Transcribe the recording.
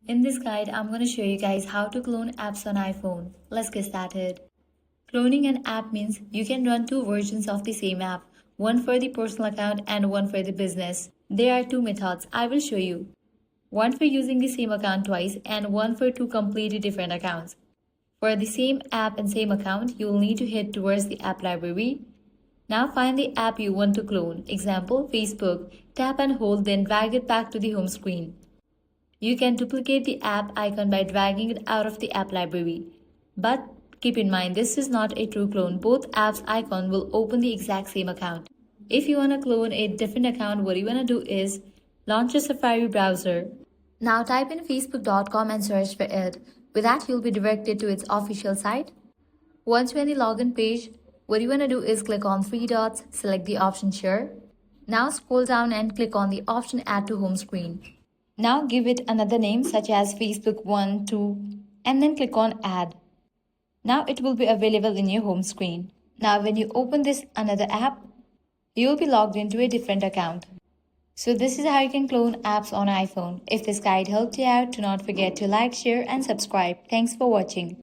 In this guide, I'm going to show you guys how to clone apps on iPhone. Let's get started. Cloning an app means you can run two versions of the same app, one for the personal account and one for the business. There are two methods I will show you. One for using the same account twice and one for two completely different accounts. For the same app and same account, you will need to head towards the app library. Now find the app you want to clone. Example, Facebook. Tap and hold, then drag it back to the home screen. You can duplicate the app icon by dragging it out of the app library. But keep in mind, this is not a true clone. Both apps icon will open the exact same account. If you want to clone a different account, what you want to do is launch a Safari browser. Now type in facebook.com and search for it. With that, you'll be directed to its official site. Once you're in the login page, what you want to do is click on three dots, select the option Share. Now scroll down and click on the option Add to Home Screen. Now give it another name such as Facebook 1, 2 and then click on Add. Now it will be available in your home screen. Now when you open this another app, you will be logged into a different account. So this is how you can clone apps on iPhone. If this guide helped you out, do not forget to like, share and subscribe. Thanks for watching.